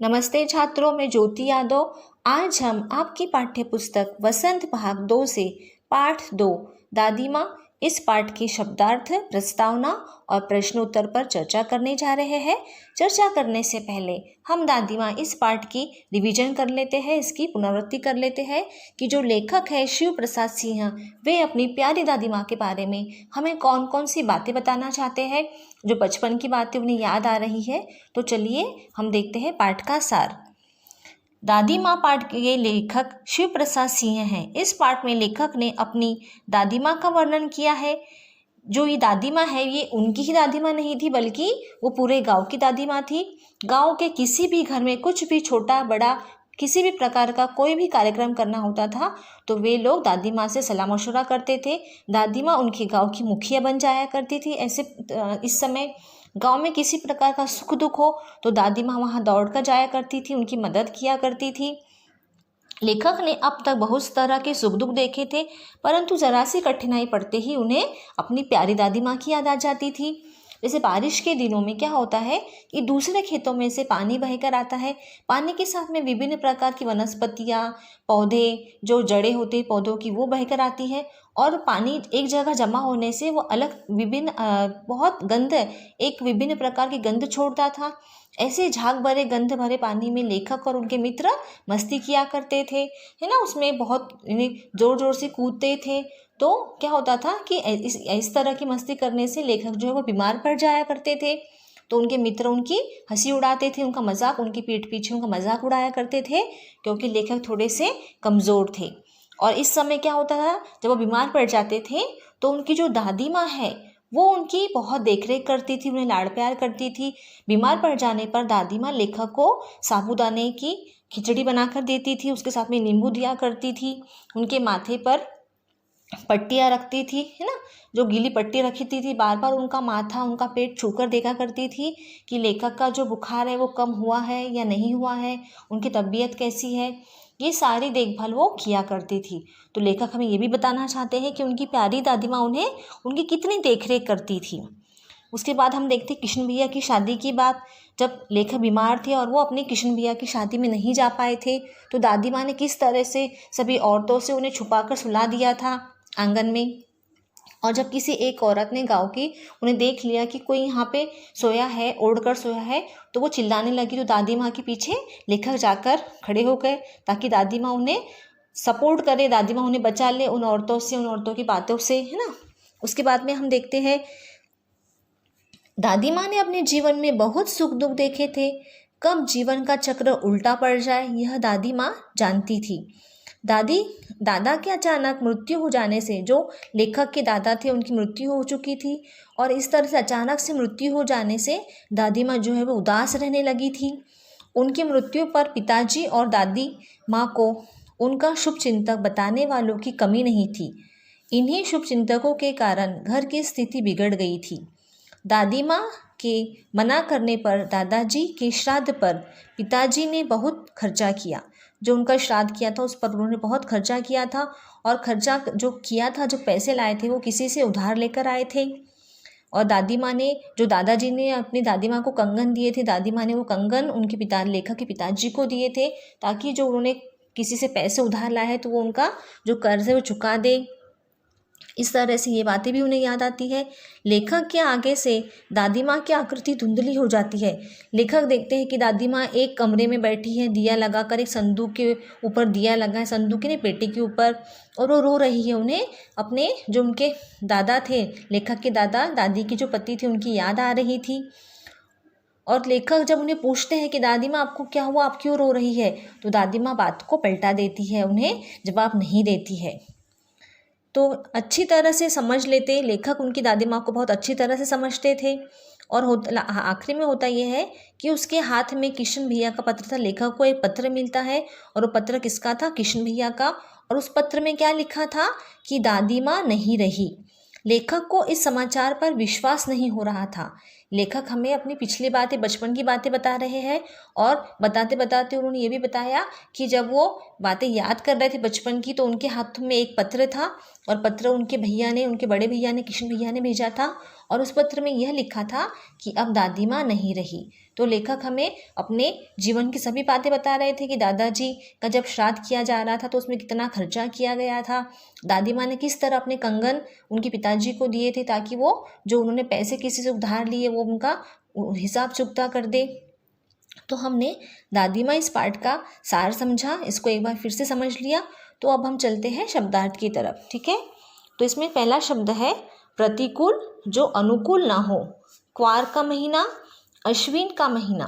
नमस्ते छात्रों, मैं ज्योति यादव। आज हम आपकी पाठ्य पुस्तक वसंत भाग 2 से पाठ 2 दादी माँ इस पाठ के शब्दार्थ, प्रस्तावना और प्रश्नोत्तर पर चर्चा करने जा रहे हैं। चर्चा करने से पहले हम दादी माँ इस पाठ की रिवीजन कर लेते हैं, इसकी पुनरावृत्ति कर लेते हैं कि जो लेखक है शिव प्रसाद सिंह, वे अपनी प्यारी दादी माँ के बारे में हमें कौन कौन सी बातें बताना चाहते हैं, जो बचपन की बातें उन्हें याद आ रही है। तो चलिए हम देखते हैं पाठ का सार। दादी माँ पाठ के लेखक शिव प्रसाद सिंह हैं। इस पाठ में लेखक ने अपनी दादी माँ का वर्णन किया है। जो ये दादी माँ है, ये उनकी ही दादी माँ नहीं थी, बल्कि वो पूरे गांव की दादी माँ थी। गांव के किसी भी घर में कुछ भी छोटा बड़ा किसी भी प्रकार का कोई भी कार्यक्रम करना होता था तो वे लोग दादी माँ से सलाह मशवरा करते थे। दादी माँ उनके गांव की मुखिया बन जाया करती थी। ऐसे इस समय गांव में किसी प्रकार का सुख दुख हो तो दादी माँ वहाँ दौड़ कर जाया करती थी, उनकी मदद किया करती थी। लेखक ने अब तक बहुत तरह के सुख दुख देखे थे, परंतु जरा सी कठिनाई पड़ते ही उन्हें अपनी प्यारी दादी माँ की याद आ जाती थी। जैसे बारिश के दिनों में क्या होता है कि दूसरे खेतों में से पानी बहकर आता है। पानी के साथ में विभिन्न प्रकार की वनस्पतियाँ, पौधे, जो जड़ें होती हैं पौधों की, वो बहकर आती है और पानी एक जगह जमा होने से वो अलग विभिन्न बहुत गंध, एक विभिन्न प्रकार की गंध छोड़ता था। ऐसे झाग भरे गंध भरे पानी में लेखक और उनके मित्र मस्ती किया करते थे, है ना। उसमें बहुत जोर जोर से कूदते थे। तो क्या होता था कि इस तरह की मस्ती करने से लेखक जो है वो बीमार पड़ जाया करते थे। तो उनके मित्र उनकी हंसी उड़ाते थे, उनका मजाक, उनकी पीठ पीछे उनका मजाक उड़ाया करते थे, क्योंकि लेखक थोड़े से कमज़ोर थे। और इस समय क्या होता था, जब वो बीमार पड़ जाते थे तो उनकी जो दादी माँ है वो उनकी बहुत देखरेख करती थी, उन्हें लाड़ प्यार करती थी। बीमार पड़ जाने पर दादी माँ लेखक को साबूदाने की खिचड़ी बनाकर देती थी, उसके साथ में नींबू दिया करती थी, उनके माथे पर पट्टियाँ रखती थी, है ना। जो गीली पट्टी रखी थी बार बार उनका माथा, उनका पेट छूकर देखा करती थी कि लेखक का जो बुखार है वो कम हुआ है या नहीं हुआ है, उनकी तबीयत कैसी है। ये सारी देखभाल वो किया करती थी। तो लेखक हमें ये भी बताना चाहते हैं कि उनकी प्यारी दादी माँ उन्हें उनकी कितनी देखरेख करती थी। उसके बाद हम देखते हैं किशन भैया की शादी की बात। जब लेखक बीमार थे और वो अपने किशन भैया की शादी में नहीं जा पाए थे तो दादी माँ ने किस तरह से सभी औरतों से उन्हें छुपाकर सुला दिया था आंगन में। और जब किसी एक औरत ने गांव की उन्हें देख लिया कि कोई यहाँ पे सोया है, ओढ़कर सोया है, तो वो चिल्लाने लगी। तो दादी माँ के पीछे लेखक जाकर खड़े हो गए ताकि दादी माँ उन्हें सपोर्ट करे, दादी माँ उन्हें बचा ले उन औरतों से, उन औरतों की बातों से, है ना। उसके बाद में हम देखते हैं दादी माँ ने अपने जीवन में बहुत सुख दुख देखे थे। कब जीवन का चक्र उल्टा पड़ जाए यह दादी माँ जानती थी। दादा के अचानक मृत्यु हो जाने से, जो लेखक के दादा थे उनकी मृत्यु हो चुकी थी, और इस तरह से अचानक से मृत्यु हो जाने से दादी माँ जो है वो उदास रहने लगी थी। उनकी मृत्यु पर पिताजी और दादी माँ को उनका शुभ चिंतक बताने वालों की कमी नहीं थी। इन्हीं शुभ चिंतकों के कारण घर की स्थिति बिगड़ गई थी। दादी माँ के मना करने पर दादाजी के श्राद्ध पर पिताजी ने बहुत खर्चा किया। जो उनका श्राद्ध किया था उस पर उन्होंने बहुत खर्चा किया था, और खर्चा जो किया था, जो पैसे लाए थे वो किसी से उधार लेकर आए थे। और दादी माँ ने, जो दादाजी ने अपनी दादी माँ को कंगन दिए थे, दादी माँ ने वो कंगन उनके लेखक के पिताजी को दिए थे, ताकि जो उन्होंने किसी से पैसे उधार लाए हैं तो वो उनका जो कर्ज है वो चुका दे। इस तरह से ये बातें भी उन्हें याद आती है। लेखक के आगे से दादी माँ की आकृति धुंधली हो जाती है। लेखक देखते हैं कि दादी माँ एक कमरे में बैठी है, दिया लगाकर, एक संदूक के ऊपर दिया लगा है, संदूक की नहीं पेटी के ऊपर, और वो रो रही है। उन्हें अपने जो उनके दादा थे, लेखक के दादा दादी की जो पति थे, उनकी याद आ रही थी। और लेखक जब उन्हें पूछते हैं कि दादी माँ आपको क्या हुआ, आप क्यों रो रही है, तो दादी माँ बात को पलटा देती है, उन्हें जवाब नहीं देती है। तो अच्छी तरह से समझ लेते, लेखक उनकी दादी माँ को बहुत अच्छी तरह से समझते थे। और आखिरी में होता यह है कि उसके हाथ में किशन भैया का पत्र था। लेखक को एक पत्र मिलता है, और वो पत्र किसका था, किशन भैया का। और उस पत्र में क्या लिखा था कि दादी माँ नहीं रही। लेखक को इस समाचार पर विश्वास नहीं हो रहा था। लेखक हमें अपनी पिछली बातें, बचपन की बातें बता रहे हैं, और बताते बताते उन्होंने ये भी बताया कि जब वो बातें याद कर रहे थे बचपन की, तो उनके हाथ में एक पत्र था, और पत्र उनके भैया ने, उनके बड़े भैया ने, किशन भैया ने भेजा था। और उस पत्र में यह लिखा था कि अब दादी माँ नहीं रही। तो लेखक हमें अपने जीवन की सभी बातें बता रहे थे कि दादाजी का जब श्राद्ध किया जा रहा था तो उसमें कितना खर्चा किया गया था, दादी माँ ने किस तरह अपने कंगन उनके पिताजी को दिए थे ताकि वो जो उन्होंने पैसे किसी से उधार लिए वो उनका हिसाब चुकता कर दे। तो हमने दादी माँ इस पाठ का सार समझा, इसको एक बार फिर से समझ लिया। तो अब हम चलते हैं शब्दार्थ की तरफ, ठीक है। तो इसमें पहला शब्द है प्रतिकूल, जो अनुकूल ना हो। क्वार का महीना, अश्विन का महीना,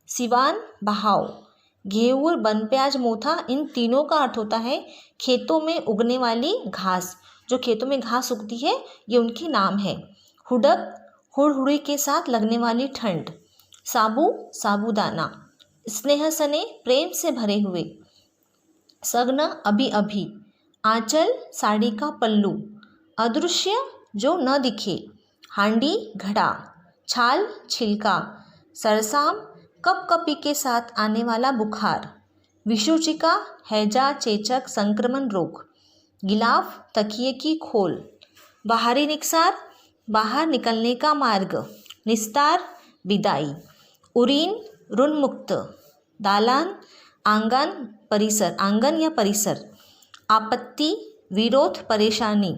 सिवान बहाव, घेऊर, बन, प्याज, मोथा, इन तीनों का अर्थ होता है खेतों में उगने वाली घास। जो खेतों में घास उगती है ये उनके नाम है। हुडक, हुड़हुड़ी के साथ लगने वाली ठंड। साबू, साबूदाना। स्नेह सने, प्रेम से भरे हुए। सग्न, अभी अभी। आंचल, साड़ी का पल्लू। अदृश्य, जो न दिखे। हांडी, घड़ा। छाल, छिलका। सरसाम, कपकपी के साथ आने वाला बुखार। विषुचिका, हैजा, चेचक, संक्रमण रोग। गिलाफ, तकिए की खोल। बाहरी निकसार, बाहर निकलने का मार्ग। निस्तार, विदाई। उरीन, ऋण मुक्त। दालान, आंगन, परिसर, आंगन या परिसर। आपत्ति, विरोध, परेशानी।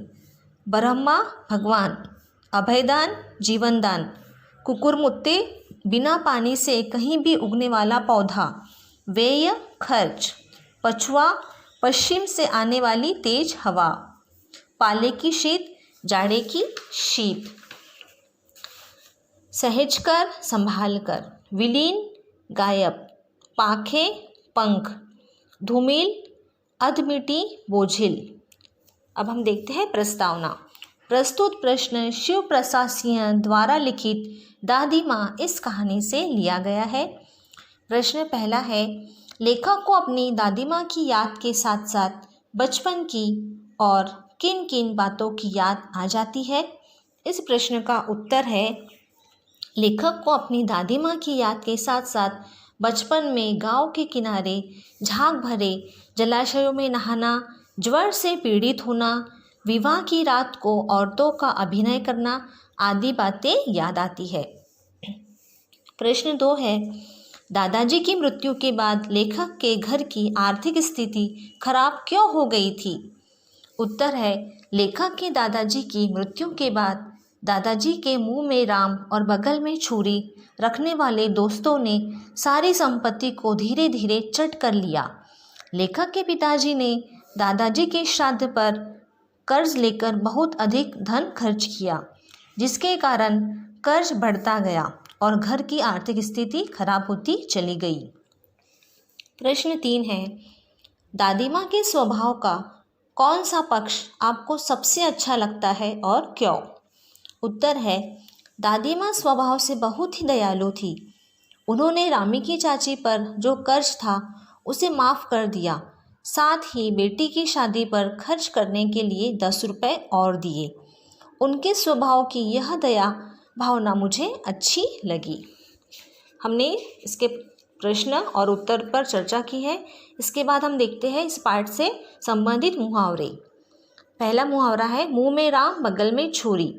ब्रह्मा, भगवान। अभयदान, जीवनदान। कुकुरमुत्ते, बिना पानी से कहीं भी उगने वाला पौधा। व्यय, खर्च। पछुआ, पश्चिम से आने वाली तेज हवा। पाले की शीत, जाड़े की शीत। सहजकर, संभालकर। विलीन, गायब। पाखे, पंख। धूमिल, अधमिटी, बोझिल। अब हम देखते हैं प्रस्तावना। प्रस्तुत प्रश्न शिव प्रसाद सिंह द्वारा लिखित दादी माँ इस कहानी से लिया गया है। प्रश्न पहला है, लेखक को अपनी दादी माँ की याद के साथ साथ बचपन की और किन किन बातों की याद आ जाती है। इस प्रश्न का उत्तर है, लेखक को अपनी दादी माँ की याद के साथ साथ बचपन में गांव के किनारे झाग भरे जलाशयों में नहाना, ज्वर से पीड़ित होना, विवाह की रात को औरतों का अभिनय करना आदि बातें याद आती है। प्रश्न 2 है, दादाजी की मृत्यु के बाद लेखक के घर की आर्थिक स्थिति खराब क्यों हो गई थी। उत्तर है, लेखक के दादाजी की मृत्यु के बाद दादाजी के मुंह में राम और बगल में छुरी रखने वाले दोस्तों ने सारी संपत्ति को धीरे धीरे चट कर लिया। लेखक के पिताजी ने दादाजी के श्राद्ध पर कर्ज लेकर बहुत अधिक धन खर्च किया, जिसके कारण कर्ज बढ़ता गया और घर की आर्थिक स्थिति खराब होती चली गई। प्रश्न 3 है, दादी माँ के स्वभाव का कौन सा पक्ष आपको सबसे अच्छा लगता है और क्यों। उत्तर है, दादी माँ स्वभाव से बहुत ही दयालु थी। उन्होंने रामी की चाची पर जो कर्ज था उसे माफ़ कर दिया, साथ ही बेटी की शादी पर खर्च करने के लिए 10 रुपये और दिए। उनके स्वभाव की यह दया भावना मुझे अच्छी लगी। हमने इसके प्रश्न और उत्तर पर चर्चा की है। इसके बाद हम देखते हैं इस पाठ से संबंधित मुहावरे। पहला मुहावरा है, मुंह में राम बगल में छुरी।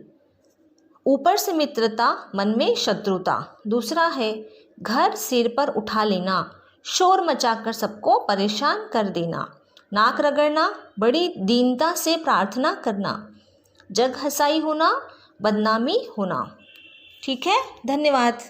ऊपर से मित्रता मन में शत्रुता। दूसरा है, घर सिर पर उठा लेना, शोर मचाकर सबको परेशान कर देना। नाक रगड़ना, बड़ी दीनता से प्रार्थना करना। जग हंसाई होना, बदनामी होना। ठीक है, धन्यवाद।